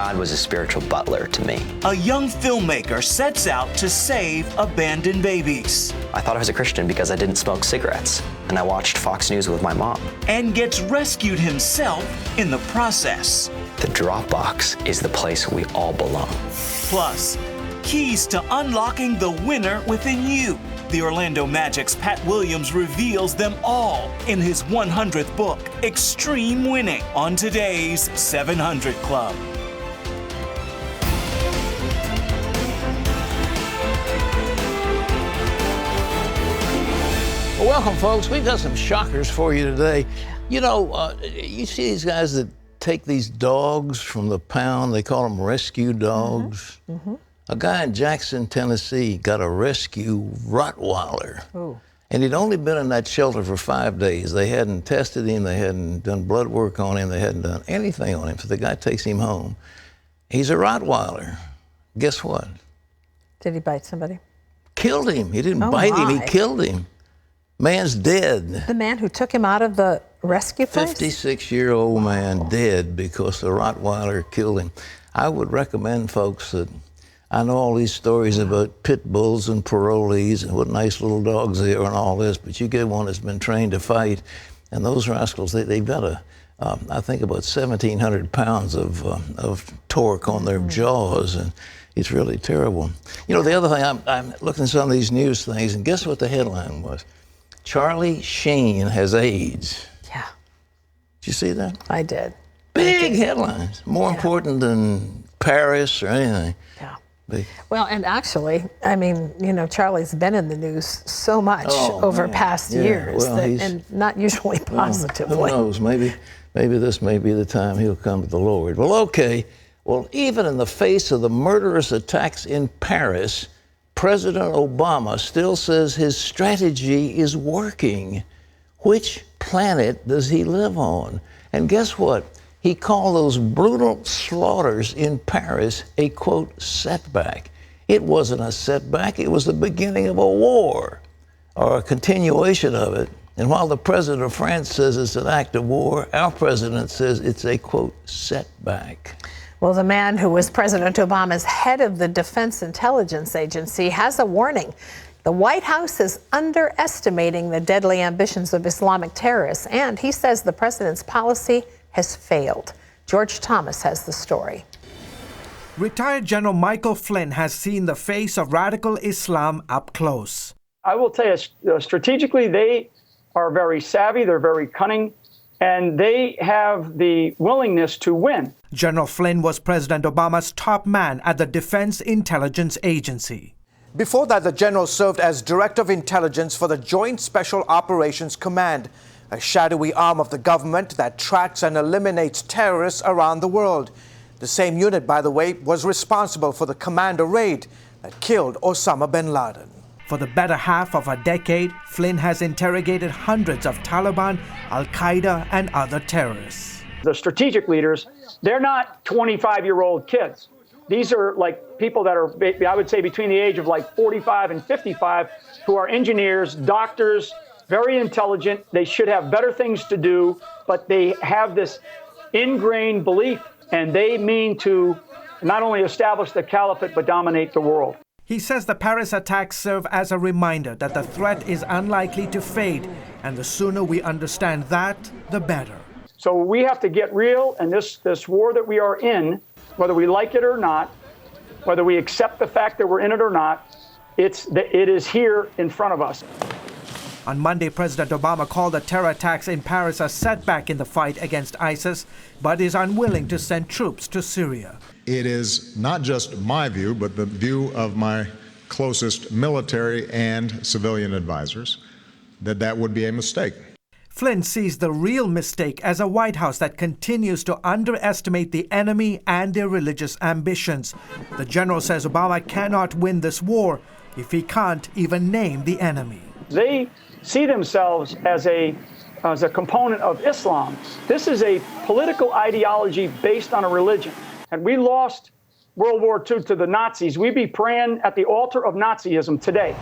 God was a spiritual butler to me. A young filmmaker sets out to save abandoned babies. I thought I was a Christian because I didn't smoke cigarettes, and I watched Fox News with my mom. And gets rescued himself in the process. The Dropbox is the place we all belong. Plus, keys to unlocking the winner within you. The Orlando Magic's Pat Williams reveals them all in his 100th book, Extreme Winning, on today's 700 Club. Well, welcome, folks. We've got some shockers for you today. You know, you see these guys that take these dogs from the pound. They call them rescue dogs. A guy in Jackson, Tennessee, got a rescue Rottweiler. Ooh. And he'd only been in that shelter for 5 days. They hadn't tested him. They hadn't done blood work on him. They hadn't done anything on him. So the guy takes him home. He's a Rottweiler. Guess what? Did he bite somebody? Killed him. He didn't bite him. He killed him. Man's dead. The man who took him out of the rescue place? 56-year-old man dead because the Rottweiler killed him. I would recommend, folks, that I know all these stories about pit bulls and parolees and what nice little dogs they are and all this, but you get one that's been trained to fight, and those rascals, they've got I think about 1,700 pounds of torque on their jaws, and it's really terrible. You know, the other thing, I'm looking at some of these news things, and guess what the headline was? Charlie Sheen has AIDS. Yeah. Did you see that? I did. Big headlines, more important than Paris or anything. Yeah. Well, and actually, I mean, you know, Charlie's been in the news so much over past years, and not usually positively. Who knows? Maybe this may be the time he'll come to the Lord. Well, okay. Well, even in the face of the murderous attacks in Paris, President Obama still says his strategy is working. Which planet does he live on? And guess what? He called those brutal slaughters in Paris a, quote, setback. It wasn't a setback. It was the beginning of a war, or a continuation of it. And while the president of France says it's an act of war, our president says it's a, quote, setback. Well, the man who was President Obama's head of the Defense Intelligence Agency has a warning. The White House is underestimating the deadly ambitions of Islamic terrorists, and he says the president's policy has failed. George Thomas has the story. Retired General Michael Flynn has seen the face of radical Islam up close. I will tell you, strategically, they are very savvy, they're very cunning, and they have the willingness to win. General Flynn was President Obama's top man at the Defense Intelligence Agency. Before that, the general served as Director of Intelligence for the Joint Special Operations Command, a shadowy arm of the government that tracks and eliminates terrorists around the world. The same unit, by the way, was responsible for the Commander raid that killed Osama bin Laden. For the better half of a decade, Flynn has interrogated hundreds of Taliban, Al-Qaeda, and other terrorists. The strategic leaders, they're not 25-year-old kids. These are like people that are, I would say, between the age of like 45 and 55, who are engineers, doctors, very intelligent. They should have better things to do, but they have this ingrained belief, and they mean to not only establish the caliphate, but dominate the world. He says the Paris attacks serve as a reminder that the threat is unlikely to fade, and the sooner we understand that, the better. So we have to get real, and this war that we are in, whether we like it or not, whether we accept the fact that we're in it or not, it is here in front of us. On Monday, President Obama called the terror attacks in Paris a setback in the fight against ISIS, but is unwilling to send troops to Syria. It is not just my view, but the view of my closest military and civilian advisors, that would be a mistake. Flynn sees the real mistake as a White House that continues to underestimate the enemy and their religious ambitions. The general says Obama cannot win this war if he can't even name the enemy. They see themselves as a component of Islam. This is a political ideology based on a religion. And we lost World War II to the Nazis. We'd be praying at the altar of Nazism today.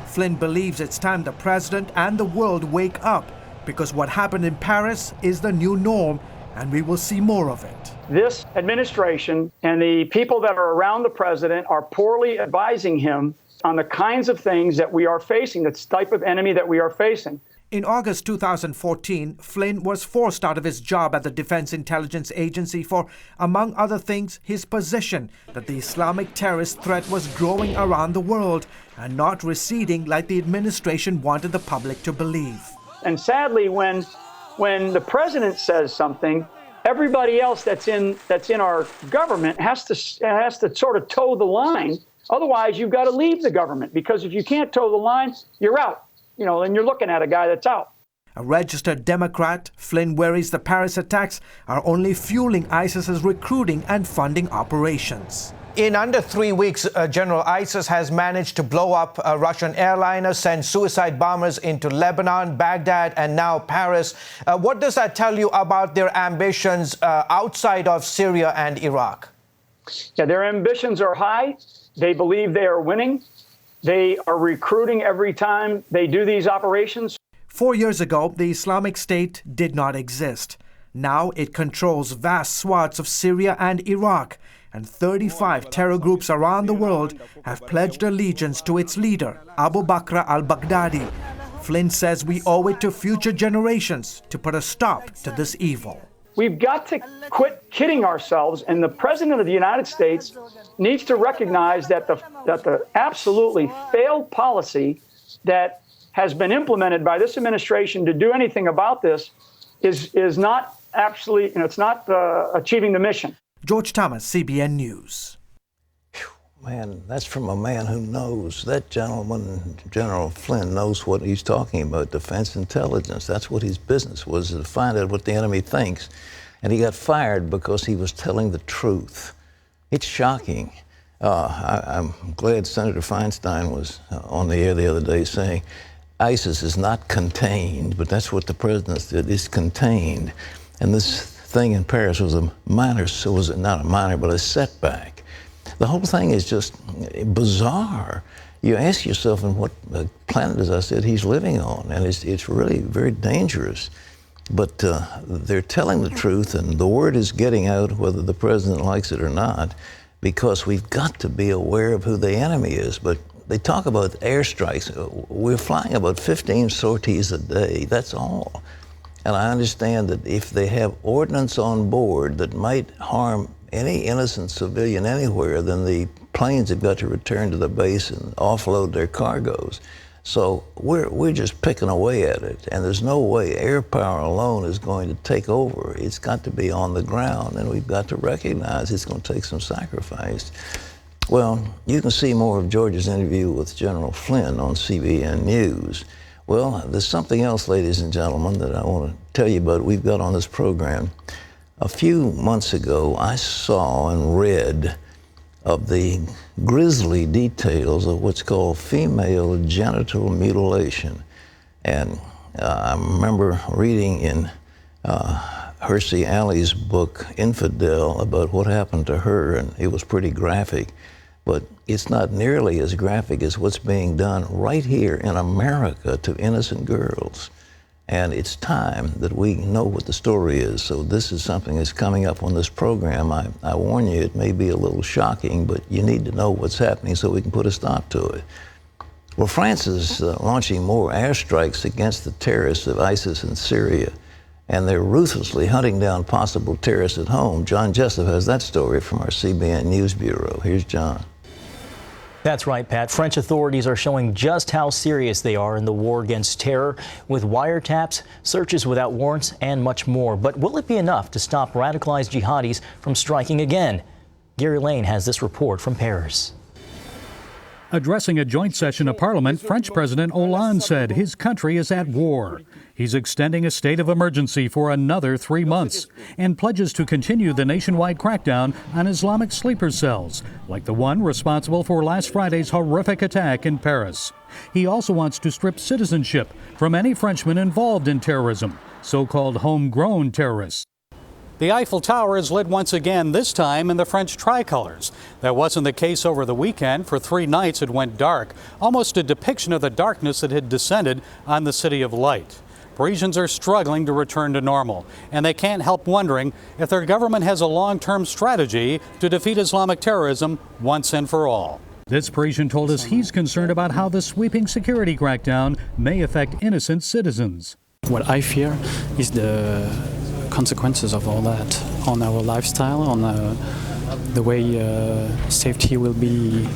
Flynn believes it's time the president and the world wake up, because what happened in Paris is the new norm, and we will see more of it. this administration and the people that are around the president are poorly advising him on the kinds of things that we are facing, the type of enemy that we are facing. In August 2014, Flynn was forced out of his job at the Defense Intelligence Agency for, among other things, his position that the Islamic terrorist threat was growing around the world and not receding like the administration wanted the public to believe. And sadly, when the president says something, everybody else that's in our government has to sort of toe the line. Otherwise, you've got to leave the government, because if you can't toe the line, you're out. And you're looking at a guy that's out. A registered Democrat, Flynn worries the Paris attacks are only fueling ISIS's recruiting and funding operations. In under 3 weeks, General, ISIS has managed to blow up a Russian airliner, send suicide bombers into Lebanon, Baghdad, and now Paris. What does that tell you about their ambitions outside of Syria and Iraq? Yeah, their ambitions are high. They believe they are winning. They are recruiting every time they do these operations. 4 years ago, the Islamic State did not exist. Now it controls vast swaths of Syria and Iraq, and 35 terror groups around the world have pledged allegiance to its leader, Abu Bakr al-Baghdadi. Flynn says we owe it to future generations to put a stop to this evil. We've got to quit kidding ourselves, and the President of the United States needs to recognize that the absolutely failed policy that has been implemented by this administration to do anything about this is not actually, it's not achieving the mission. George Thomas, CBN News. Man, that's from a man who knows. That gentleman, General Flynn, knows what he's talking about, defense intelligence. That's what his business was, to find out what the enemy thinks. And he got fired because he was telling the truth. It's shocking. I'm glad Senator Feinstein was on the air the other day saying ISIS is not contained, but that's what the president said, it's contained. And this thing in Paris was a minor, so was not a minor, but a setback. The whole thing is just bizarre. You ask yourself, on what planet, as I said, he's living on, and it's really very dangerous. But they're telling the truth, and the word is getting out, whether the president likes it or not, because we've got to be aware of who the enemy is. But they talk about airstrikes. We're flying about 15 sorties a day, that's all. And I understand that if they have ordnance on board that might harm any innocent civilian anywhere, then the planes have got to return to the base and offload their cargoes. So we're just picking away at it, and there's no way air power alone is going to take over. It's got to be on the ground, and we've got to recognize it's going to take some sacrifice. Well, you can see more of George's interview with General Flynn on CBN News. Well, there's something else, ladies and gentlemen, that I want to tell you about we've got on this program. A few months ago, I saw and read of the grisly details of what's called female genital mutilation. And I remember reading in Hersey Alley's book, Infidel, about what happened to her, and it was pretty graphic. But it's not nearly as graphic as what's being done right here in America to innocent girls. And it's time that we know what the story is. So this is something that's coming up on this program. I warn you, it may be a little shocking, but you need to know what's happening so we can put a stop to it. Well, France is launching more airstrikes against the terrorists of ISIS in Syria, and they're ruthlessly hunting down possible terrorists at home. John Jessup has that story from our CBN News Bureau. Here's John. That's right, Pat. French authorities are showing just how serious they are in the war against terror, with wiretaps, searches without warrants, and much more. But will it be enough to stop radicalized jihadis from striking again? Gary Lane has this report from Paris. Addressing a joint session of Parliament, French President Hollande said his country is at war. He's extending a state of emergency for another 3 months and pledges to continue the nationwide crackdown on Islamic sleeper cells, like the one responsible for last Friday's horrific attack in Paris. He also wants to strip citizenship from any Frenchman involved in terrorism, so-called homegrown terrorists. The Eiffel Tower is lit once again, this time in the French tricolors. That wasn't the case over the weekend. For 3 nights it went dark, almost a depiction of the darkness that had descended on the City of Light. Parisians are struggling to return to normal, and they can't help wondering if their government has a long-term strategy to defeat Islamic terrorism once and for all. This Parisian told us he's concerned about how the sweeping security crackdown may affect innocent citizens. What I fear is the consequences of all that on our lifestyle, on the way safety will be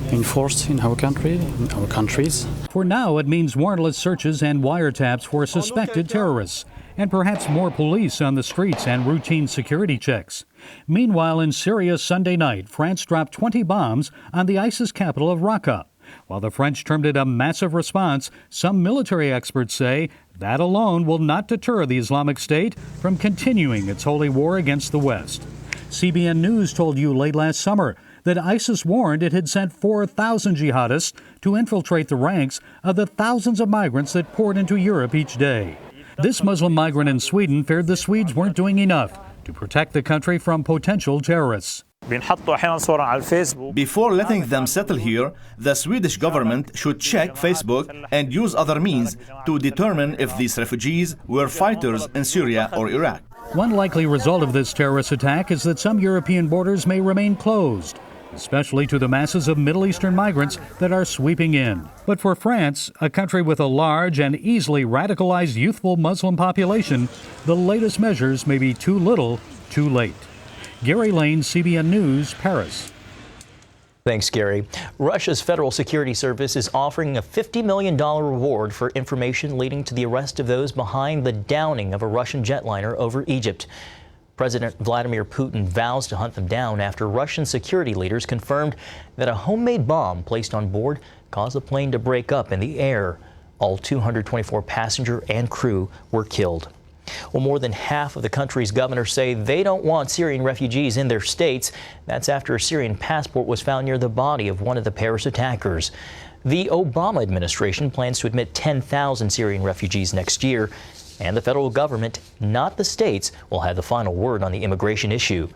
enforced in our country, in our countries. For now, it means warrantless searches and wiretaps for suspected terrorists, and perhaps more police on the streets and routine security checks. Meanwhile, in Syria Sunday night, France dropped 20 bombs on the ISIS capital of Raqqa. While the French termed it a massive response, some military experts say that alone will not deter the Islamic State from continuing its holy war against the West. CBN News told you late last summer that ISIS warned it had sent 4,000 jihadists to infiltrate the ranks of the thousands of migrants that poured into Europe each day. This Muslim migrant in Sweden feared the Swedes weren't doing enough to protect the country from potential terrorists. Before letting them settle here, the Swedish government should check Facebook and use other means to determine if these refugees were fighters in Syria or Iraq. One likely result of this terrorist attack is that some European borders may remain closed, especially to the masses of Middle Eastern migrants that are sweeping in. But for France, a country with a large and easily radicalized youthful Muslim population, the latest measures may be too little, too late. Gary Lane, CBN News, Paris. Thanks, Gary. Russia's Federal Security Service is offering a $50 million reward for information leading to the arrest of those behind the downing of a Russian jetliner over Egypt. President Vladimir Putin vows to hunt them down after Russian security leaders confirmed that a homemade bomb placed on board caused the plane to break up in the air. All 224 passenger and crew were killed. Well, more than half of the country's governors say they don't want Syrian refugees in their states. That's after a Syrian passport was found near the body of one of the Paris attackers. The Obama administration plans to admit 10,000 Syrian refugees next year, and the federal government, not the states, will have the final word on the immigration issue.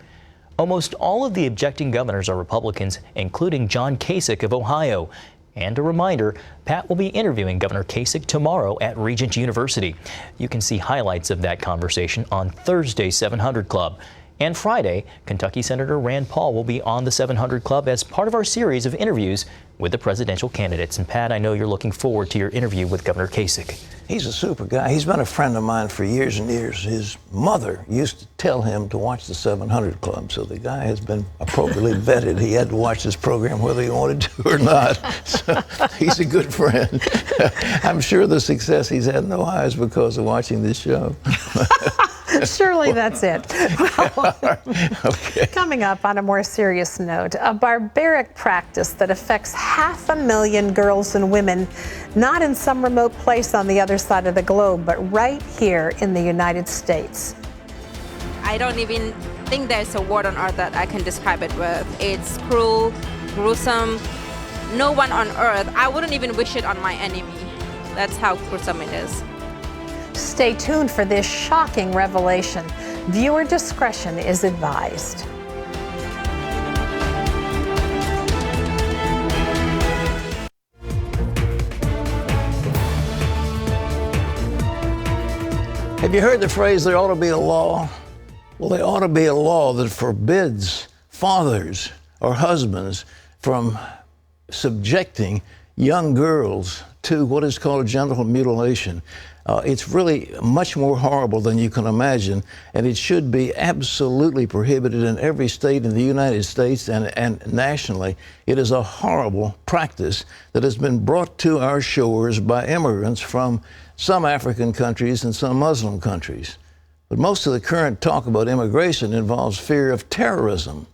Almost all of the objecting governors are Republicans, including John Kasich of Ohio. And a reminder, Pat will be interviewing Governor Kasich tomorrow at Regent University. You can see highlights of that conversation on Thursday's 700 Club. And Friday, Kentucky Senator Rand Paul will be on the 700 Club as part of our series of interviews with the presidential candidates. And Pat, I know you're looking forward to your interview with Governor Kasich. He's a super guy. He's been a friend of mine for years and years. His mother used to tell him to watch the 700 Club, so the guy has been appropriately vetted. He had to watch this program whether he wanted to or not. So he's a good friend. I'm sure the success he's had in Ohio is because of watching this show. Surely that's it. Well, okay. Coming up on a more serious note, a barbaric practice that affects 500,000 girls and women, not in some remote place on the other side of the globe, but right here in the United States. I don't even think there's a word on earth that I can describe it with. It's cruel, gruesome. No one on earth, I wouldn't even wish it on my enemy. That's how gruesome it is. Stay tuned for this shocking revelation. Viewer discretion is advised. Have you heard the phrase, there ought to be a law? Well, there ought to be a law that forbids fathers or husbands from subjecting young girls to what is called genital mutilation. It's really much more horrible than you can imagine, and it should be absolutely prohibited in every state in the United States and nationally. It is a horrible practice that has been brought to our shores by immigrants from some African countries and some Muslim countries. But most of the current talk about immigration involves fear of terrorism.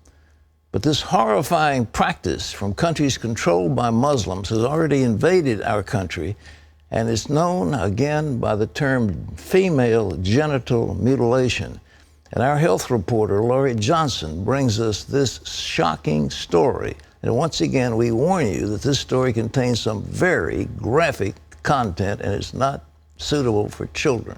But this horrifying practice from countries controlled by Muslims has already invaded our country, and it's known, again, by the term female genital mutilation. And our health reporter, Laurie Johnson, brings us this shocking story. And once again, we warn you that this story contains some very graphic content, and it's not suitable for children.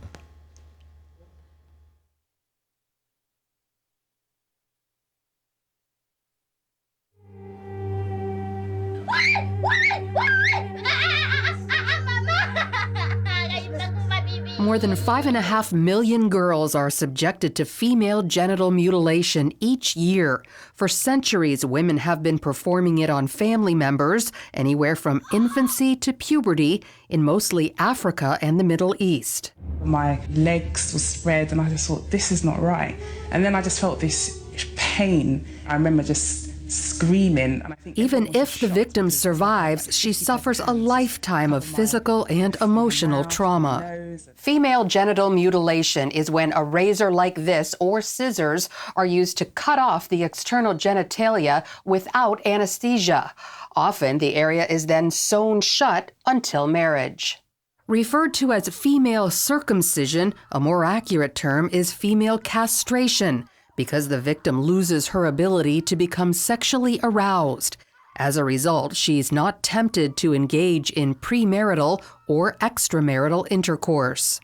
More than 5.5 million girls are subjected to female genital mutilation each year. For centuries, women have been performing it on family members, anywhere from infancy to puberty, in mostly Africa and the Middle East. My legs were spread and I just thought, this is not right. And then I just felt this pain. I remember just screaming. And I think even if the victim survives, she suffers a lifetime of physical and emotional trauma. Female genital mutilation is when a razor like this or scissors are used to cut off the external genitalia without anesthesia. Often the area is then sewn shut until marriage. Referred to as female circumcision, a more accurate term is female castration, because the victim loses her ability to become sexually aroused. As a result, she's not tempted to engage in premarital or extramarital intercourse.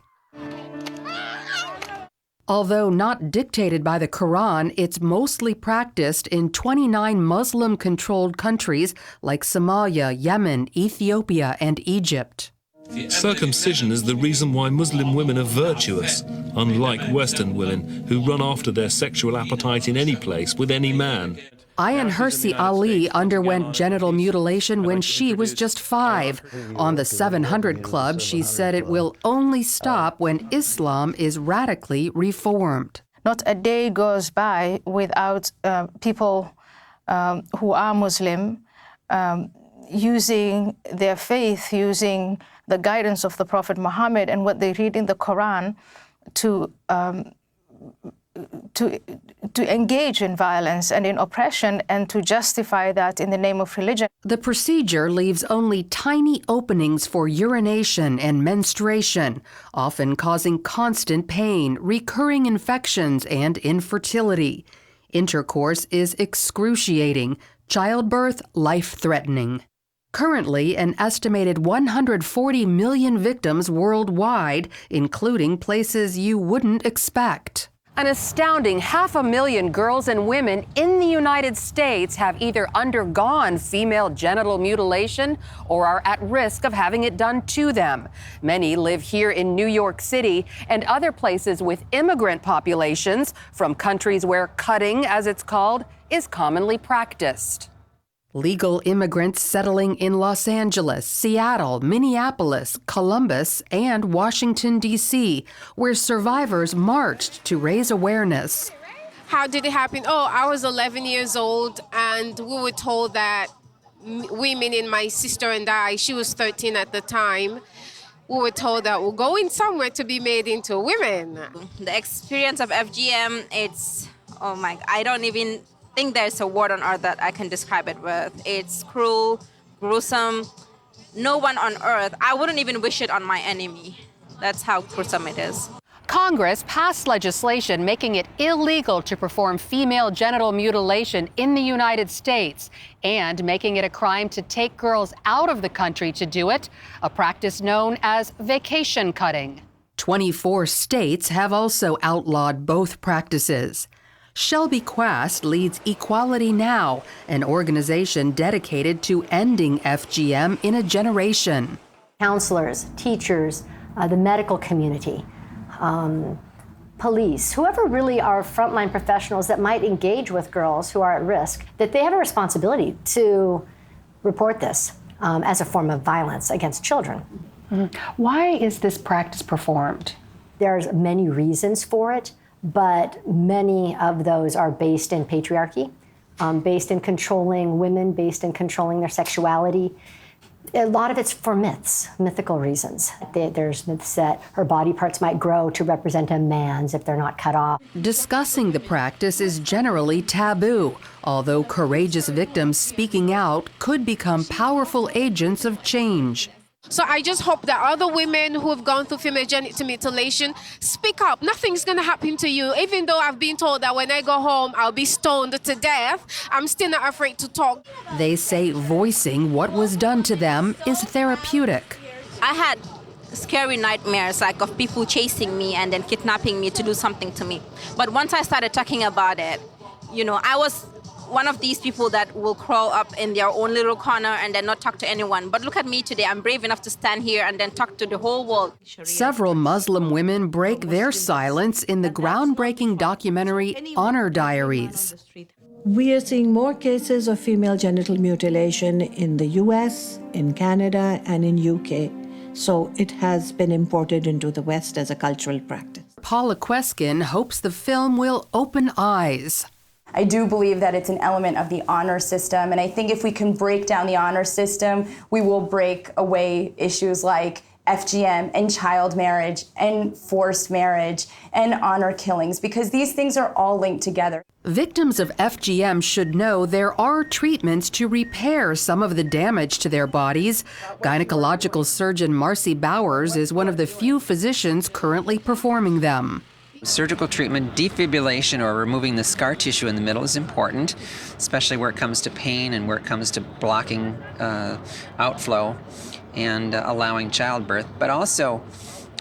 Although not dictated by the Quran, it's mostly practiced in 29 Muslim-controlled countries like Somalia, Yemen, Ethiopia, and Egypt. Circumcision is the reason why Muslim women are virtuous, unlike Western women who run after their sexual appetite in any place with any man. Ayan Hirsi Ali underwent genital mutilation when she was just 5. On the 700 Club, she said it will only stop when Islam is radically reformed. Not a day goes by without people who are Muslim using their faith, using the guidance of the Prophet Muhammad and what they read in the Quran to engage in violence and in oppression and to justify that in the name of religion. The procedure leaves only tiny openings for urination and menstruation, often causing constant pain, recurring infections, and infertility. Intercourse is excruciating, childbirth life-threatening. Currently, an estimated 140 million victims worldwide, including places you wouldn't expect. An astounding 500,000 girls and women in the United States have either undergone female genital mutilation or are at risk of having it done to them. Many live here in New York City and other places with immigrant populations from countries where cutting, as it's called, is commonly practiced. Legal immigrants settling in Los Angeles, Seattle, Minneapolis, Columbus, and Washington, D.C., where survivors marched to raise awareness. How did it happen? Oh, I was 11 years old, and we were told that women, and my sister and I, she was 13 at the time, we were told that we're going somewhere to be made into women. The experience of FGM, it's, oh my, I don't even think there's a word on earth that I can describe it with. It's cruel, gruesome. No one on earth, I wouldn't even wish it on my enemy. That's how gruesome it is. Congress passed legislation making it illegal to perform female genital mutilation in the United States and making it a crime to take girls out of the country to do it, a practice known as vacation cutting. 24 states have also outlawed both practices. Shelby Quast leads Equality Now, an organization dedicated to ending FGM in a generation. Counselors, teachers, the medical community, police, whoever really are frontline professionals that might engage with girls who are at risk, that they have a responsibility to report this as a form of violence against children. Mm-hmm. Why is this practice performed? There's many reasons for it, but many of those are based in patriarchy, based in controlling women, based in controlling their sexuality. A lot of it's for myths, mythical reasons. There's myths that her body parts might grow to represent a man's if they're not cut off. Discussing the practice is generally taboo, although courageous victims speaking out could become powerful agents of change. So I just hope that other women who have gone through female genital mutilation speak up. Nothing's going to happen to you. Even though I've been told that when I go home, I'll be stoned to death, I'm still not afraid to talk. They say voicing what was done to them is therapeutic. I had scary nightmares like of people chasing me and then kidnapping me to do something to me. But once I started talking about it, I was one of these people that will crawl up in their own little corner and then not talk to anyone. But look at me today. I'm brave enough to stand here and then talk to the whole world. Several Muslim women break their silence in the groundbreaking documentary Honor Diaries. We are seeing more cases of female genital mutilation in the US, in Canada, and in UK. So it has been imported into the West as a cultural practice. Paula Queskin hopes the film will open eyes. I do believe that it's an element of the honor system, and I think if we can break down the honor system, we will break away issues like FGM and child marriage and forced marriage and honor killings, because these things are all linked together. Victims of FGM should know there are treatments to repair some of the damage to their bodies. Gynecological surgeon Marcy Bowers is one of the few physicians currently performing them. Surgical treatment, defibrillation or removing the scar tissue in the middle is important, especially where it comes to pain and where it comes to blocking outflow and allowing childbirth. But also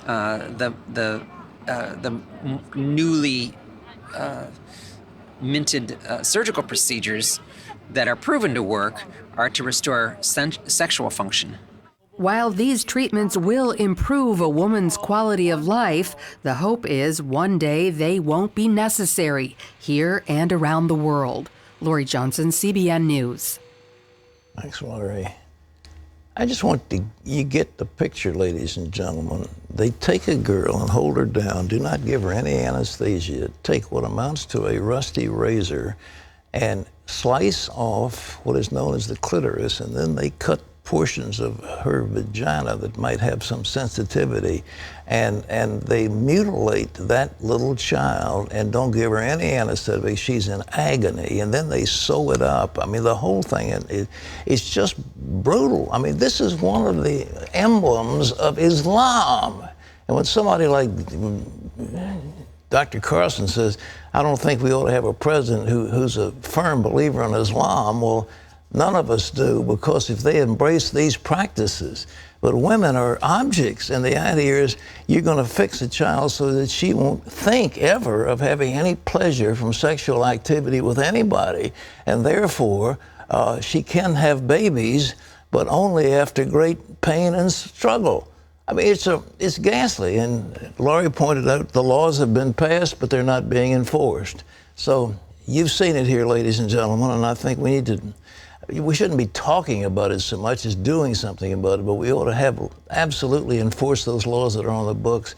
the newly minted surgical procedures that are proven to work are to restore sexual function. While these treatments will improve a woman's quality of life, the hope is one day they won't be necessary here and around the world. Lori Johnson, CBN News. Thanks, Lori. I just want you get the picture, ladies and gentlemen. They take a girl and hold her down, do not give her any anesthesia, take what amounts to a rusty razor and slice off what is known as the clitoris, and then they cut portions of her vagina that might have some sensitivity, and they mutilate that little child and don't give her any anesthetic. She's in agony, and then they sew it up. I mean, the whole thing is just brutal. I mean, this is one of the emblems of Islam. And when somebody like Dr. Carson says, I don't think we ought to have a president who's a firm believer in Islam, well, none of us do, because if they embrace these practices, but women are objects, and the idea is you're going to fix a child so that she won't think ever of having any pleasure from sexual activity with anybody, and therefore she can have babies, but only after great pain and struggle. I mean, it's ghastly, and Laurie pointed out the laws have been passed, but they're not being enforced. So you've seen it here, ladies and gentlemen, and I think we shouldn't be talking about it so much as doing something about it, but we ought to have absolutely enforce those laws that are on the books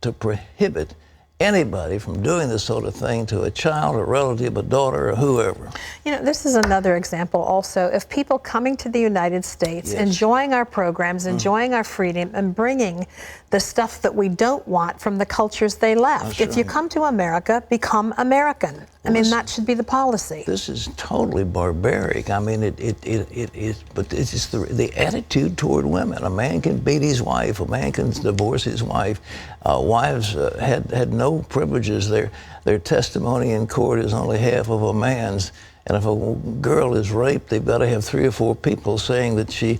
to prohibit anybody from doing this sort of thing to a child, a relative, a daughter, or whoever. You know, this is another example also of people coming to the United States, yes, enjoying our programs, enjoying our freedom, and bringing the stuff that we don't want from the cultures they left. If you come to America, become American. Well, I mean, that should be the policy. This is totally barbaric. I mean, but it's just the attitude toward women. A man can beat his wife. A man can divorce his wife. Wives had no privileges. Their testimony in court is only half of a man's. And if a girl is raped, they've got to have 3 or 4 people saying that she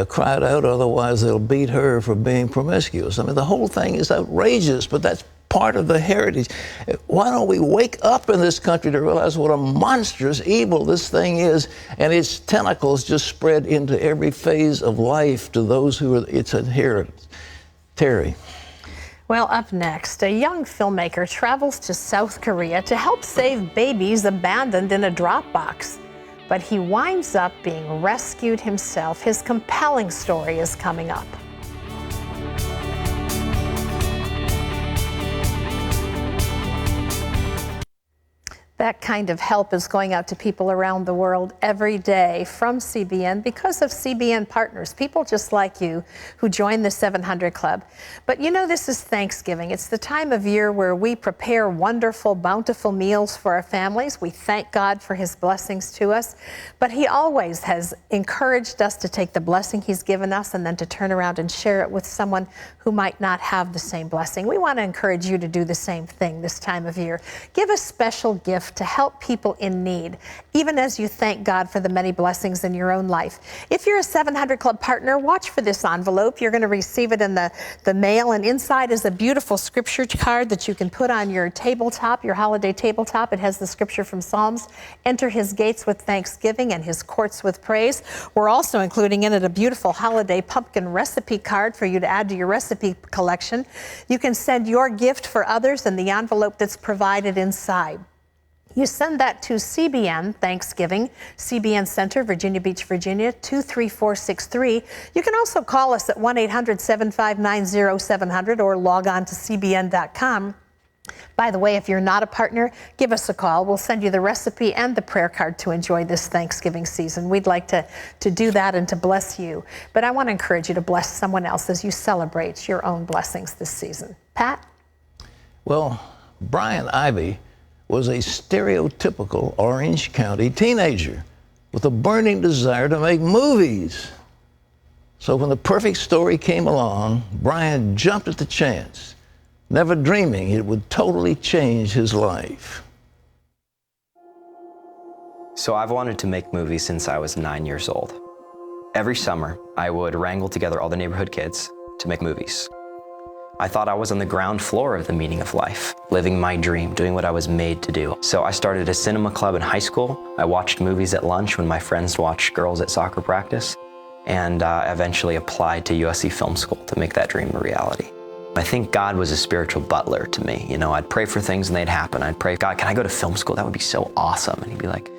cried out, otherwise they'll beat her for being promiscuous. I mean, the whole thing is outrageous, but that's part of the heritage. Why don't we wake up in this country to realize what a monstrous evil this thing is, and its tentacles just spread into every phase of life to those who are its adherents. Terry. Well, up next, a young filmmaker travels to South Korea to help save babies abandoned in a drop box. But he winds up being rescued himself. His compelling story is coming up. That kind of help is going out to people around the world every day from CBN because of CBN partners, people just like you who join the 700 Club. But you know, this is Thanksgiving. It's the time of year where we prepare wonderful, bountiful meals for our families. We thank God for his blessings to us. But he always has encouraged us to take the blessing he's given us and then to turn around and share it with someone who might not have the same blessing. We want to encourage you to do the same thing this time of year. Give a special gift gift to help people in need, even as you thank God for the many blessings in your own life. If you're a 700 Club partner, watch for this envelope. You're going to receive it in the mail, and inside is a beautiful scripture card that you can put on your tabletop, your holiday tabletop. It has the scripture from Psalms. Enter his gates with thanksgiving and his courts with praise. We're also including in it a beautiful holiday pumpkin recipe card for you to add to your recipe collection. You can send your gift for others in the envelope that's provided inside. You send that to CBN Thanksgiving, CBN Center, Virginia Beach, Virginia, 23463. You can also call us at 1-800-759-0700 or log on to cbn.com. By the way, if you're not a partner, give us a call. We'll send you the recipe and the prayer card to enjoy this Thanksgiving season. We'd like to do that and to bless you. But I want to encourage you to bless someone else as you celebrate your own blessings this season. Pat? Well, Brian Ivy was a stereotypical Orange County teenager with a burning desire to make movies. So when the perfect story came along, Brian jumped at the chance, never dreaming it would totally change his life. So I've wanted to make movies since I was 9 years old. Every summer, I would wrangle together all the neighborhood kids to make movies. I thought I was on the ground floor of the meaning of life, living my dream, doing what I was made to do. So I started a cinema club in high school. I watched movies at lunch when my friends watched girls at soccer practice, and eventually applied to USC Film School to make that dream a reality. I think God was a spiritual butler to me. You know, I'd pray for things and they'd happen. I'd pray, God, can I go to film school? That would be so awesome. And he'd be like,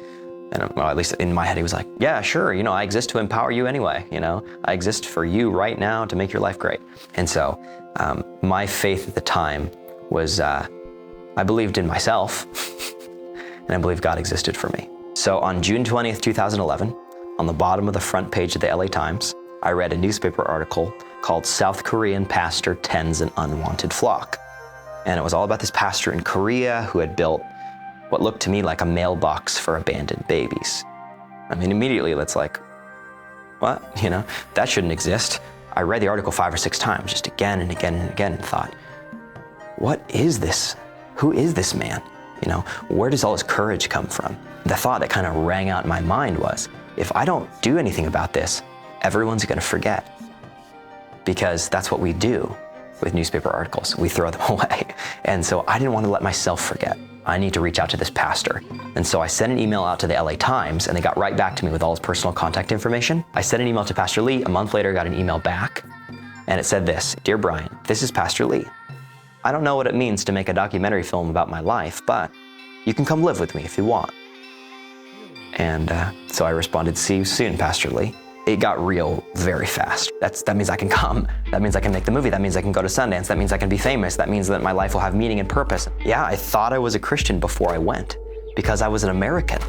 and well, at least in my head, he was like, yeah, sure. You know, I exist to empower you anyway. You know, I exist for you right now to make your life great. And so my faith at the time was, I believed in myself and I believed God existed for me. So on June 20th, 2011, on the bottom of the front page of the LA Times, I read a newspaper article called South Korean Pastor Tends an Unwanted Flock. And it was all about this pastor in Korea who had built what looked to me like a mailbox for abandoned babies. I mean, immediately it's like, what? You know, that shouldn't exist. I read the article 5 or 6 times, just again and again and again, and thought, what is this? Who is this man? You know, where does all his courage come from? The thought that kind of rang out in my mind was, if I don't do anything about this, everyone's gonna forget. Because that's what we do with newspaper articles. We throw them away. And so I didn't want to let myself forget. I need to reach out to this pastor. And so I sent an email out to the LA Times, and they got right back to me with all his personal contact information. I sent an email to Pastor Lee. A month later, I got an email back, and it said this: Dear Brian, this is Pastor Lee. I don't know what it means to make a documentary film about my life, but you can come live with me if you want. And so I responded, see you soon, Pastor Lee. It got real very fast. That means I can come. That means I can make the movie. That means I can go to Sundance. That means I can be famous. That means that my life will have meaning and purpose. Yeah, I thought I was a Christian before I went because I was an American,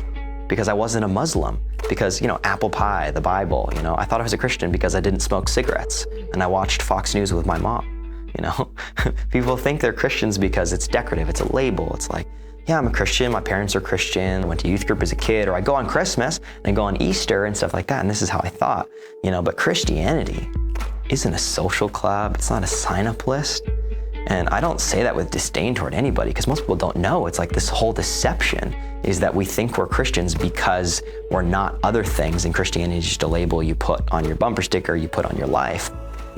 because I wasn't a Muslim, because, you know, apple pie, the Bible, you know. I thought I was a Christian because I didn't smoke cigarettes and I watched Fox News with my mom, you know. People think they're Christians because it's decorative. It's a label. It's like, yeah, I'm a Christian, my parents are Christian, I went to youth group as a kid, or I go on Christmas and I go on Easter and stuff like that, and this is how I thought, you know. But Christianity isn't a social club, it's not a sign-up list. And I don't say that with disdain toward anybody, because most people don't know. It's like this whole deception is that we think we're Christians because we're not other things, and Christianity is just a label you put on your bumper sticker, you put on your life.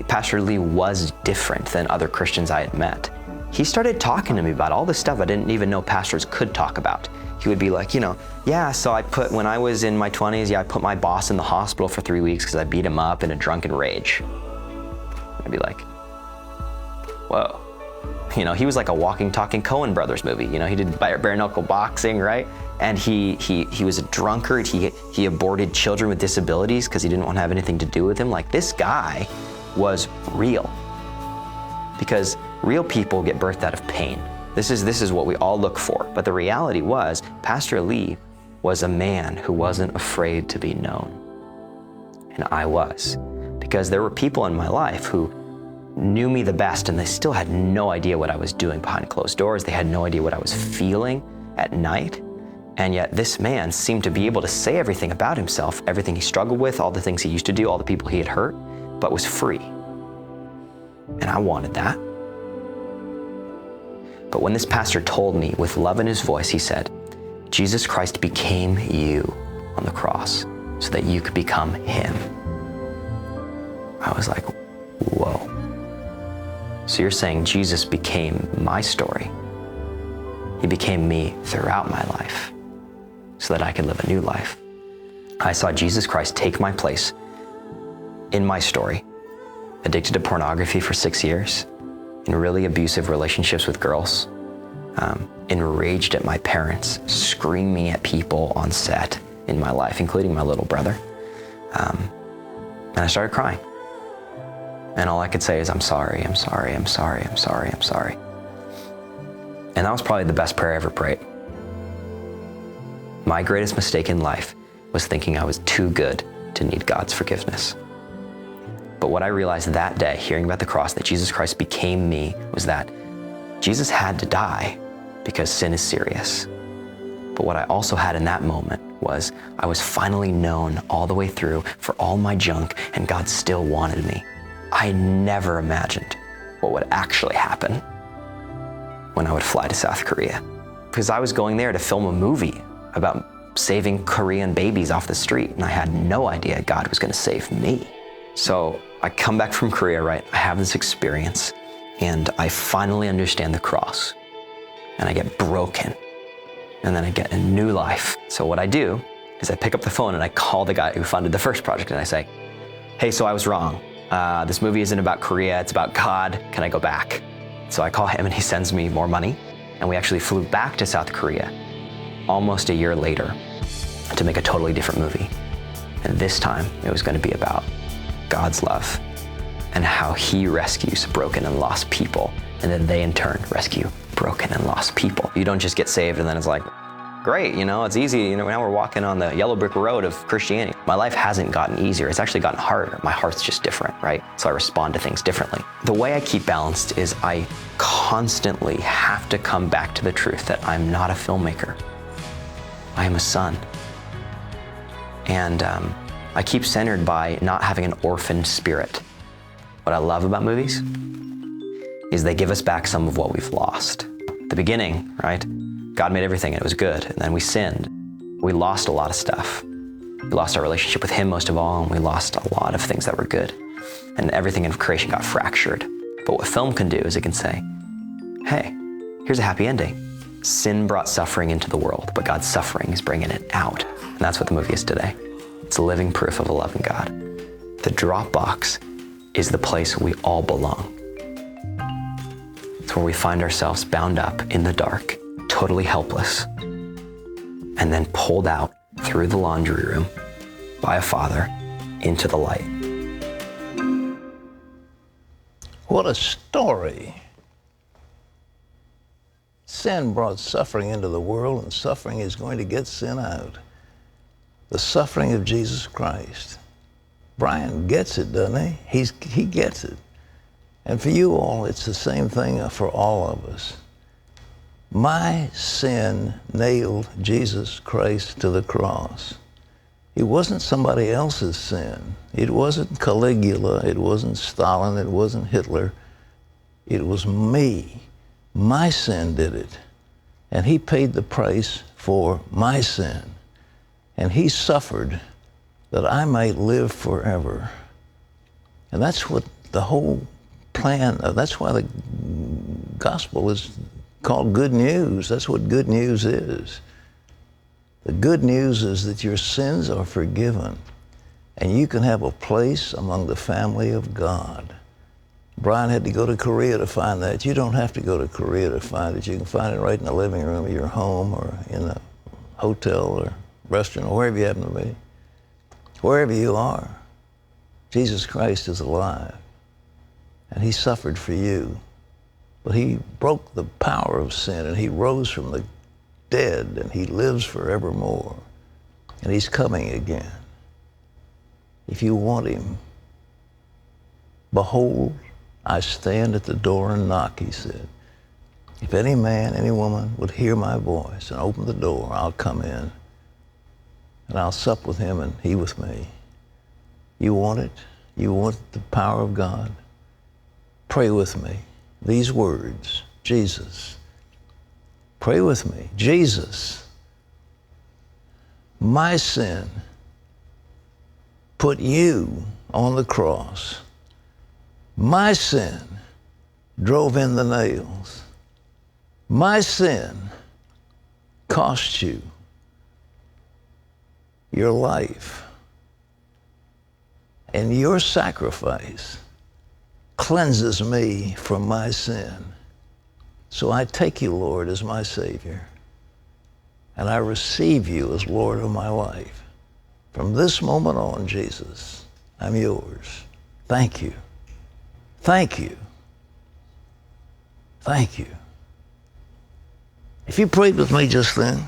Pastor Lee was different than other Christians I had met. He started talking to me about all this stuff I didn't even know pastors could talk about. He would be like, you know, yeah, so when I was in my 20s, yeah, I put my boss in the hospital for 3 weeks because I beat him up in a drunken rage. I'd be like, whoa. You know, he was like a walking, talking Coen Brothers movie. You know, he did bare knuckle boxing, right? And he was a drunkard. He aborted children with disabilities because he didn't want to have anything to do with him. Like, this guy was real. Because real people get birthed out of pain. This is what we all look for. But the reality was, Pastor Lee was a man who wasn't afraid to be known. And I was. Because there were people in my life who knew me the best, and they still had no idea what I was doing behind closed doors. They had no idea what I was feeling at night. And yet this man seemed to be able to say everything about himself, everything he struggled with, all the things he used to do, all the people he had hurt, but was free. And I wanted that. But when this pastor told me with love in his voice, he said, Jesus Christ became you on the cross so that you could become him. I was like, whoa. So you're saying Jesus became my story. He became me throughout my life so that I could live a new life. I saw Jesus Christ take my place in my story, addicted to pornography for 6 years, in really abusive relationships with girls, enraged at my parents, screaming at people on set in my life, including my little brother. And I started crying. And all I could say is, I'm sorry, I'm sorry, I'm sorry, I'm sorry, I'm sorry. And that was probably the best prayer I ever prayed. My greatest mistake in life was thinking I was too good to need God's forgiveness. But what I realized that day, hearing about the cross, that Jesus Christ became me, was that Jesus had to die because sin is serious. But what I also had in that moment was I was finally known all the way through for all my junk, and God still wanted me. I never imagined what would actually happen when I would fly to South Korea, because I was going there to film a movie about saving Korean babies off the street, and I had no idea God was going to save me. So I come back from Korea, right? I have this experience, and I finally understand the cross, and I get broken, and then I get a new life. So what I do is I pick up the phone and I call the guy who funded the first project, and I say, hey, so I was wrong. This movie isn't about Korea, it's about God. Can I go back? So I call him and he sends me more money, and we actually flew back to South Korea almost a year later to make a totally different movie. And this time it was going to be about God's love and how he rescues broken and lost people, and then they in turn rescue broken and lost people. You don't just get saved and then it's like, great, it's easy, now we're walking on the yellow brick road of Christianity. My life hasn't gotten easier, it's actually gotten harder. My heart's just different, right? So I respond to things differently. The way I keep balanced is I constantly have to come back to the truth that I'm not a filmmaker. I am a son. And I keep centered by not having an orphan spirit. What I love about movies is they give us back some of what we've lost. At the beginning, right? God made everything and it was good, and then we sinned. We lost a lot of stuff. We lost our relationship with him most of all, and we lost a lot of things that were good. And everything in creation got fractured. But what film can do is it can say, hey, here's a happy ending. Sin brought suffering into the world, but God's suffering is bringing it out. And that's what the movie is today. It's a living proof of a loving God. The Dropbox is the place we all belong. It's where we find ourselves bound up in the dark, totally helpless, and then pulled out through the laundry room by a father into the light. What a story. Sin brought suffering into the world, and suffering is going to get sin out. The suffering of Jesus Christ. Brian gets it, doesn't he? He gets it. And for you all, it's the same thing for all of us. My sin nailed Jesus Christ to the cross. It wasn't somebody else's sin. It wasn't Caligula. It wasn't Stalin. It wasn't Hitler. It was me. My sin did it. And he paid the price for my sin. And he suffered that I might live forever. And that's what the whole plan, that's why the gospel is called good news. That's what good news is. The good news is that your sins are forgiven and you can have a place among the family of God. Brian had to go to Korea to find that. You don't have to go to Korea to find it. You can find it right in the living room of your home or in a hotel or restaurant or wherever you happen to be. Wherever you are, Jesus Christ is alive and he suffered for you. But he broke the power of sin and he rose from the dead and he lives forevermore. And he's coming again. If you want him, behold, I stand at the door and knock, he said. If any man, any woman would hear my voice and open the door, I'll come in and I'll sup with him and he with me. You want it? You want the power of God? Pray with me. These words, Jesus. Pray with me. Jesus, My sin put you on the cross. My sin drove in the nails. My sin cost you your life. And your sacrifice cleanses me from my sin. So I take you, Lord, as my Savior, and I receive you as Lord of my life. From this moment on, Jesus, I'm yours. Thank you. Thank you. Thank you. If you prayed with me just then,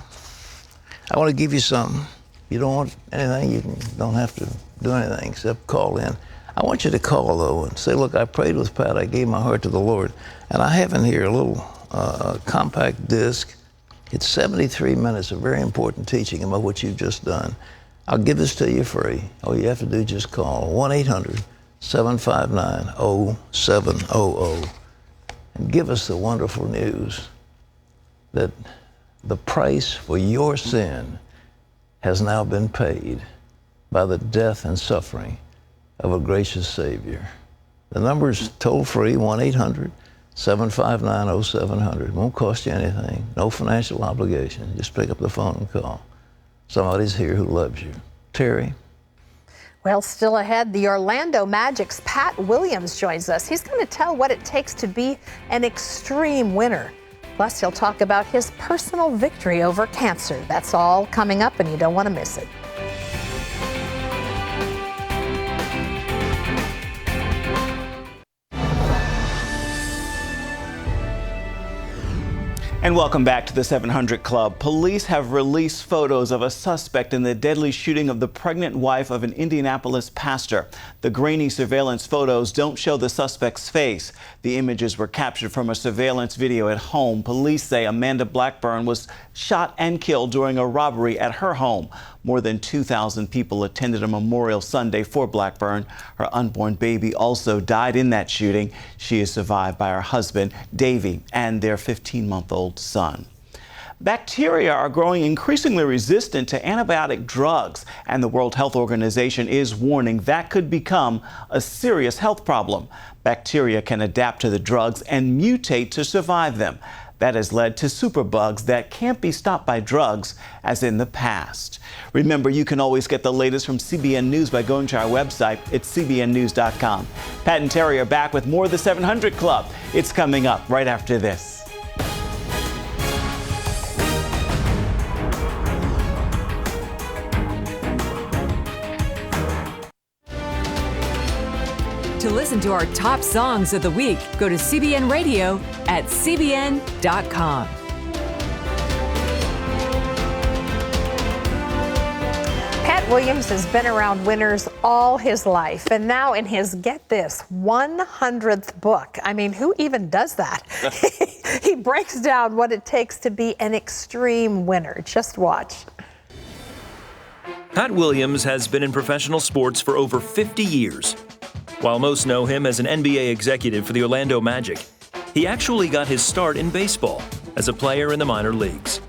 I want to give you something. You don't want anything, you don't have to do anything except call in. I want you to call, though, and say, look, I prayed with Pat. I gave my heart to the Lord. And I have in here a little compact disc. It's 73 minutes of very important teaching about what you've just done. I'll give this to you free. All you have to do is just call 1-800-759-0700 and give us the wonderful news that the price for your sin has now been paid by the death and suffering of a gracious Savior. The number is toll-free, 1-800-759-0700. It won't cost you anything, no financial obligation. Just pick up the phone and call. Somebody's here who loves you. Terry? Well, still ahead, the Orlando Magic's Pat Williams joins us. He's going to tell what it takes to be an extreme winner. Plus, he'll talk about his personal victory over cancer. That's all coming up, and you don't want to miss it. And welcome back to the 700 Club. Police have released photos of a suspect in the deadly shooting of the pregnant wife of an Indianapolis pastor. The grainy surveillance photos don't show the suspect's face. The images were captured from a surveillance video at home. Police say Amanda Blackburn was shot and killed during a robbery at her home. More than 2,000 people attended a memorial Sunday for Blackburn. Her unborn baby also died in that shooting. She is survived by her husband, Davey, and their 15-month-old son. Bacteria are growing increasingly resistant to antibiotic drugs, and the World Health Organization is warning that could become a serious health problem. Bacteria can adapt to the drugs and mutate to survive them. That has led to superbugs that can't be stopped by drugs, as in the past. Remember, you can always get the latest from CBN News by going to our website at cbnnews.com. Pat and Terry are back with more of the 700 Club. It's coming up right after this. To listen to our top songs of the week, go to CBN Radio at cbn.com. Pat Williams has been around winners all his life, and now in his, get this, 100th book. I mean, who even does that? He breaks down what it takes to be an extreme winner. Just watch. Pat Williams has been in professional sports for over 50 years. While most know him as an NBA executive for the Orlando Magic, he actually got his start in baseball as a player in the minor leagues.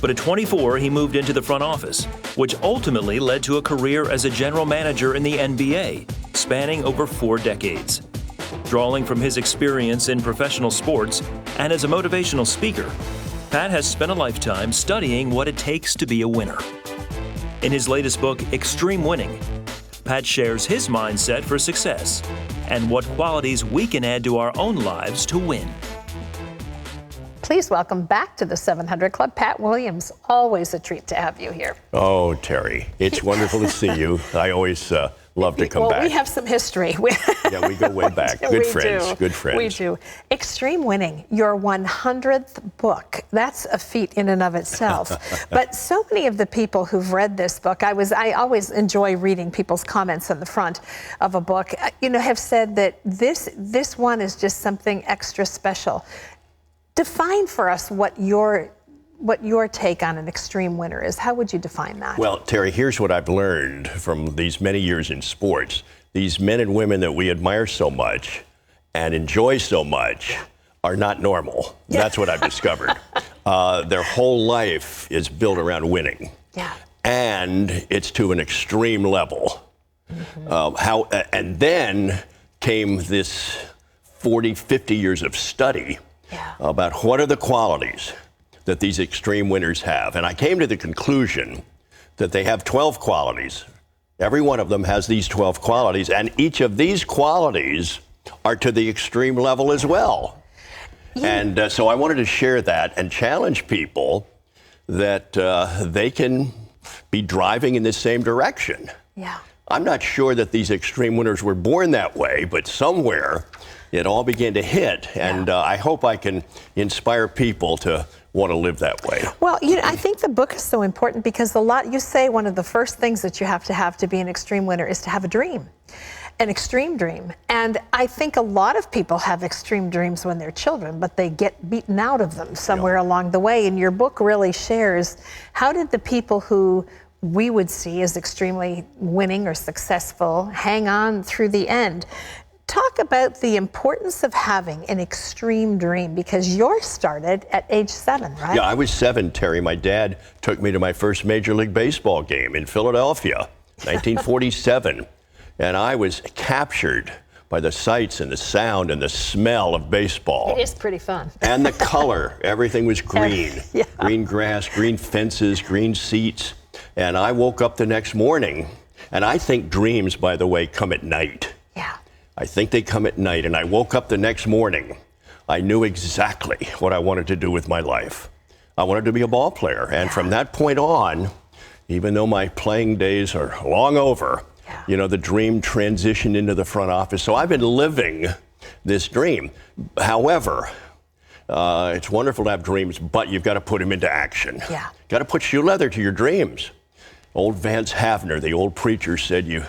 But at 24, he moved into the front office, which ultimately led to a career as a general manager in the NBA, spanning over 4 decades. Drawing from his experience in professional sports and as a motivational speaker, Pat has spent a lifetime studying what it takes to be a winner. In his latest book, Extreme Winning, Pat shares his mindset for success and what qualities we can add to our own lives to win. Please welcome back to the 700 Club, Pat Williams. Always a treat to have you here. Oh, Terry, it's wonderful to see you. I always love to come back. We have some history. Yeah, we go way back. Good friends. Good friends. We do. Extreme Winning, your 100th book. That's a feat in and of itself. But so many of the people who've read this book, I always enjoy reading people's comments on the front of a book, have said that this one is just something extra special. Define for us what your take on an extreme winner is. How would you define that? Well, Terry, here's what I've learned from these many years in sports. These men and women that we admire so much and enjoy so much are not normal. That's what I've discovered. Their whole life is built around winning. Yeah. and it's to an extreme level. And then came this 40, 50 years of study about what are the qualities that these extreme winners have. And I came to the conclusion that they have 12 qualities. Every one of them has these 12 qualities, and each of these qualities are to the extreme level as well. And so I wanted to share that and challenge people that they can be driving in the same direction. Yeah. I'm not sure that these extreme winners were born that way, but somewhere it all began to hit. And I hope I can inspire people to want to live that way. Well, I think the book is so important because you say one of the first things that you have to be an extreme winner is to have a dream, an extreme dream. And I think a lot of people have extreme dreams when they're children, but they get beaten out of them somewhere along the way. And your book really shares how did the people who we would see as extremely winning or successful hang on through the end. Talk about the importance of having an extreme dream, because yours started at age 7, right? Yeah, I was 7, Terry. My dad took me to my first Major League Baseball game in Philadelphia, 1947. And I was captured by the sights and the sound and the smell of baseball. It is pretty fun. And the color. Everything was green. Green grass, green fences, green seats. And I woke up the next morning, and I think dreams, by the way, come at night. Yeah. I think they come at night, and I woke up the next morning. I knew exactly what I wanted to do with my life. I wanted to be a ball player, and from that point on, even though my playing days are long over, the dream transitioned into the front office. So I've been living this dream. However, it's wonderful to have dreams, but you've got to put them into action. Yeah. Got to put shoe leather to your dreams. Old Vance Havner, the old preacher, said you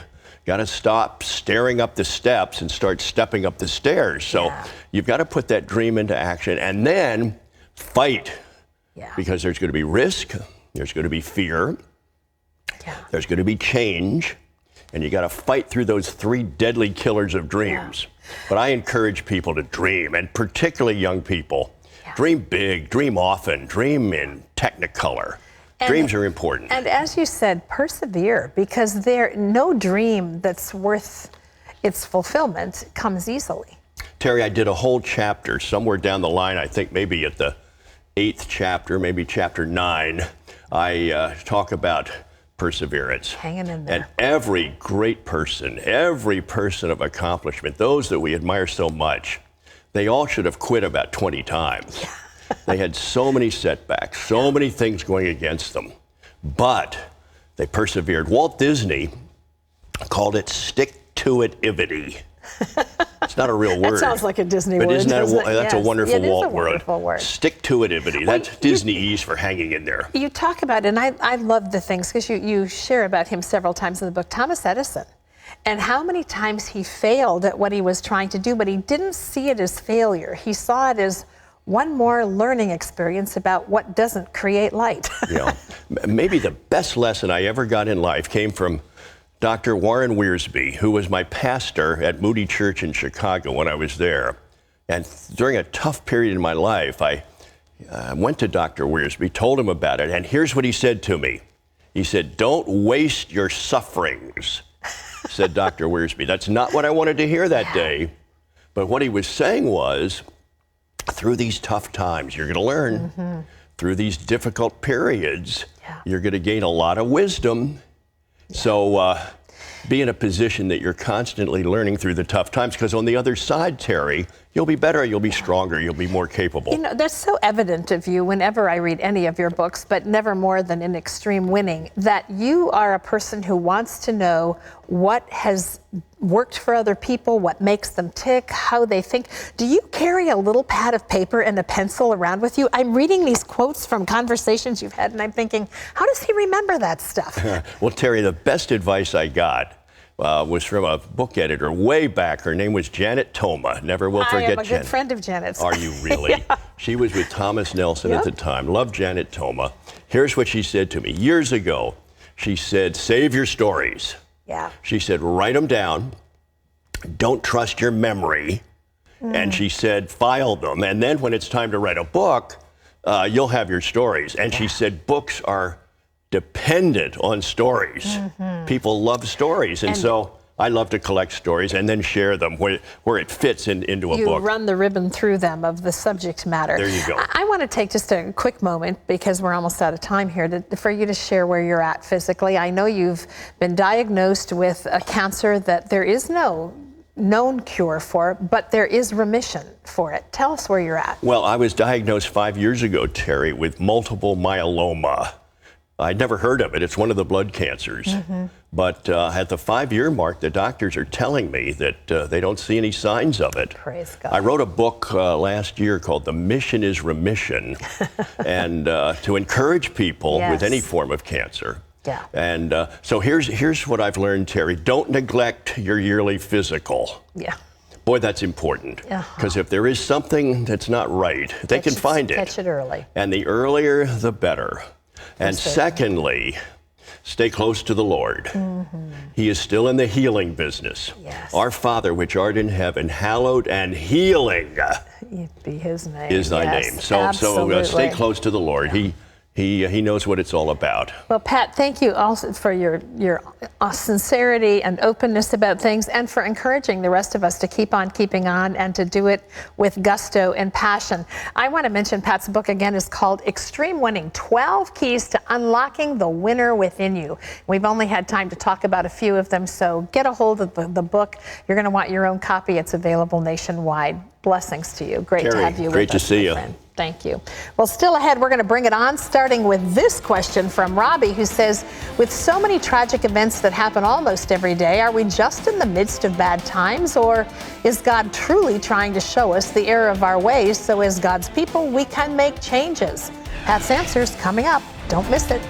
got to stop staring up the steps and start stepping up the stairs. So you've got to put that dream into action and then fight. Because there's going to be risk, there's going to be fear, there's going to be change, and you got to fight through those 3 deadly killers of dreams. But I encourage people to dream, and particularly young people. Dream big, dream often, dream in Technicolor. Dreams are important. And as you said, persevere, because no dream that's worth its fulfillment comes easily. Terry, I did a whole chapter somewhere down the line, I think maybe at the 8th chapter, maybe chapter 9, I talk about perseverance. Hanging in there. And every great person, every person of accomplishment, those that we admire so much, they all should have quit about 20 times. They had so many setbacks, so many things going against them, but they persevered. Walt Disney called it stick-to-it-ivity. It's not a real word. That sounds like a Disney but word. Isn't that That's a wonderful Walt word. Stick-to-it-ivity. That's Disneyese for hanging in there. You talk about, and I love the things, because you share about him several times in the book, Thomas Edison, and how many times he failed at what he was trying to do, but he didn't see it as failure. He saw it as one more learning experience about what doesn't create light. Maybe the best lesson I ever got in life came from Dr. Warren Wiersbe, who was my pastor at Moody Church in Chicago when I was there. And during a tough period in my life, I went to Dr. Wiersbe, told him about it, and here's what he said to me. He said, "Don't waste your sufferings," said Dr. Wiersbe. That's not what I wanted to hear that day. But what he was saying was, through these tough times, you're going to learn. Through these difficult periods, you're going to gain a lot of wisdom. So be in a position that you're constantly learning through the tough times, because on the other side, Terry, you'll be better, you'll be stronger, you'll be more capable. That's so evident of you whenever I read any of your books, but never more than in Extreme Winning, that you are a person who wants to know what has worked for other people, what makes them tick, how they think. Do you carry a little pad of paper and a pencil around with you? I'm reading these quotes from conversations you've had, and I'm thinking, how does he remember that stuff? Well, Terry, the best advice I got was from a book editor way back. Her name was Janet Toma. Never will forget Janet. I am a good friend of Janet's. Are you really? She was with Thomas Nelson at the time. Loved Janet Toma. Here's what she said to me years ago. She said, save your stories. She said, write them down. Don't trust your memory. And she said, file them. And then when it's time to write a book, you'll have your stories. And she said, books are dependent on stories. Mm-hmm. People love stories, and so I love to collect stories and then share them where it fits into a you book. run the ribbon through them of the subject matter. There you go. I want to take just a quick moment, because we're almost out of time here, for you to share where you're at physically. I know you've been diagnosed with a cancer that there is no known cure for, but there is remission for it. Tell us where you're at. Well, I was diagnosed 5 years ago, Terry, with multiple myeloma. I'd never heard of it. It's one of the blood cancers. Mm-hmm. But at the 5-year mark, the doctors are telling me that they don't see any signs of it. Praise God. I wrote a book last year called The Mission is Remission, and to encourage people with any form of cancer. Yeah. And so here's what I've learned, Terry. Don't neglect your yearly physical. Yeah. Boy, that's important. Because if there is something that's not right, they can find it. Catch it early. And the earlier, the better. And secondly, stay close to the Lord. Mm-hmm. He is still in the healing business. Yes. Our Father, which art in heaven, hallowed and healing Be His name. is thy Yes, name. So stay close to the Lord. Yeah. He knows what it's all about. Well, Pat, thank you also for your sincerity and openness about things, and for encouraging the rest of us to keep on keeping on and to do it with gusto and passion. I want to mention Pat's book again is called Extreme Winning, 12 Keys to Unlocking the Winner Within You. We've only had time to talk about a few of them, so get a hold of the book. You're going to want your own copy. It's available nationwide. Blessings to you. Great Terry, to have you with us. great to see you. Friend. Thank you. Well, still ahead, we're going to bring it on, starting with this question from Robbie, who says, with so many tragic events that happen almost every day, are we just in the midst of bad times, or is God truly trying to show us the error of our ways so as God's people we can make changes? Pat's answers coming up. Don't miss it.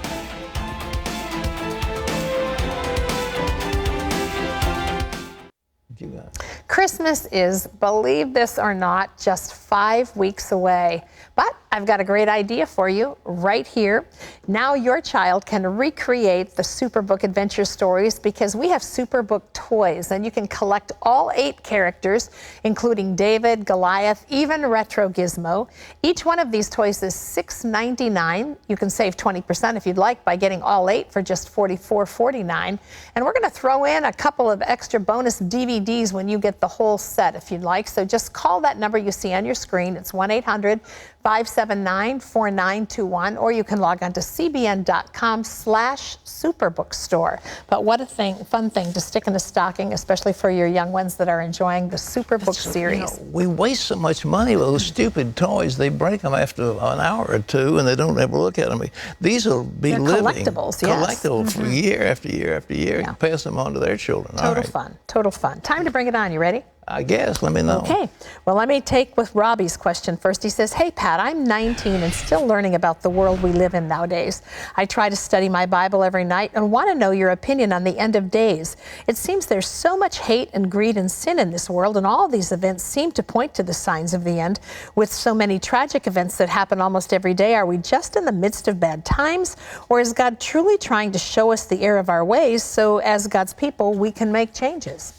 Christmas is, believe this or not, just 5 weeks away. But I've got a great idea for you right here. Now your child can recreate the Superbook adventure stories, because we have Superbook toys, and you can collect all 8 characters, including David, Goliath, even Retro Gizmo. Each one of these toys is $6.99. You can save 20% if you'd like by getting all 8 for just $44.49. And we're going to throw in a couple of extra bonus DVDs when you get the whole set if you'd like. So just call that number you see on your screen. It's 1-800-579-4921, or you can log on to cbn.com/superbookstore. But what a fun thing to stick in a stocking, especially for your young ones that are enjoying the Superbook series. You know, we waste so much money with those stupid toys. They break them after an hour or two, and they don't ever look at them. These will be They're living. collectibles, yes. Collectible for year after year after year. Yeah. And pass them on to their children. Total fun. Total fun. Time to bring it on. You ready? I guess. Let me know. Okay. Well, let me take with Robbie's question first. He says, hey, Pat, I'm 19 and still learning about the world we live in nowadays. I try to study my Bible every night and want to know your opinion on the end of days. It seems there's so much hate and greed and sin in this world, and all these events seem to point to the signs of the end. With so many tragic events that happen almost every day, are we just in the midst of bad times, or is God truly trying to show us the error of our ways so as God's people we can make changes?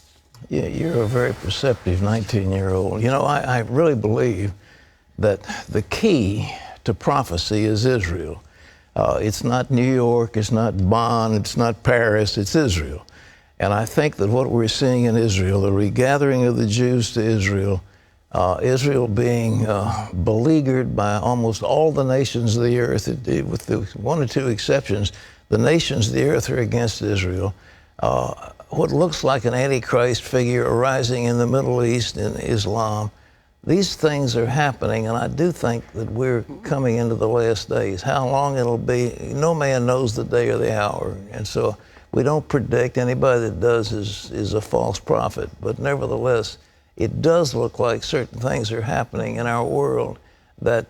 Yeah, you're a very perceptive 19-year-old. You know, I really believe that the key to prophecy is Israel. It's not New York, it's not Bonn, it's not Paris, it's Israel. And I think that what we're seeing in Israel, the regathering of the Jews to Israel, Israel being beleaguered by almost all the nations of the earth, with the 1 or 2 exceptions, the nations of the earth are against Israel. What looks like an Antichrist figure arising in the Middle East in Islam. These things are happening, and I do think that we're coming into the last days. How long it'll be, no man knows the day or the hour. And so we don't predict. Anybody that does is a false prophet. But nevertheless, it does look like certain things are happening in our world that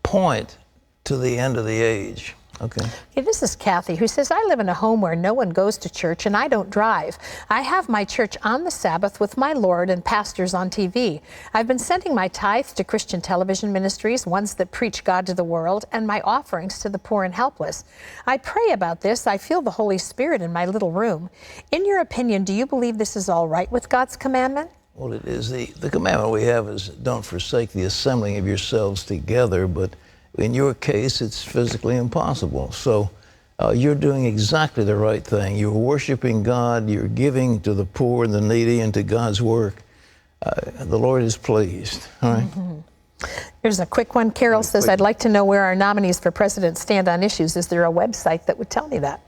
point to the end of the age. Okay, this is Kathy, who says, I live in a home where no one goes to church and I don't drive. I have my church on the Sabbath with my Lord and pastors on TV. I've been sending my tithes to Christian television ministries, ones that preach God to the world, and my offerings to the poor and helpless. I pray about this. I feel the Holy Spirit in my little room. In your opinion, do you believe this is all right with God's commandment? Well, it is. The commandment we have is don't forsake the assembling of yourselves together, but in your case, it's physically impossible. So you're doing exactly the right thing. You're worshiping God. You're giving to the poor and the needy and to God's work. The Lord is pleased. All right? Here's a quick one. Carol says, I'd like to know where our nominees for president stand on issues. Is there a website that would tell me that?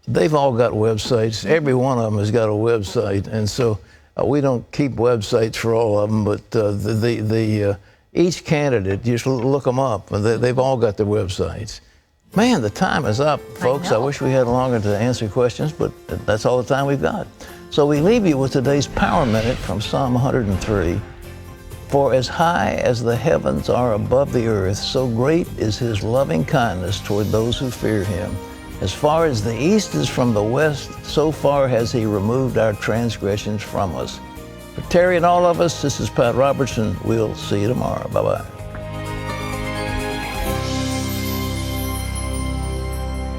They've all got websites. Every one of them has got a website. And so we don't keep websites for all of them, but each candidate, you just look them up. They've all got their websites. Man, the time is up, folks. I wish we had longer to answer questions, but that's all the time we've got. So we leave you with today's Power Minute from Psalm 103. For as high as the heavens are above the earth, so great is his loving kindness toward those who fear him. As far as the east is from the west, so far has he removed our transgressions from us. For Terry and all of us, this is Pat Robertson. We'll see you tomorrow. Bye-bye.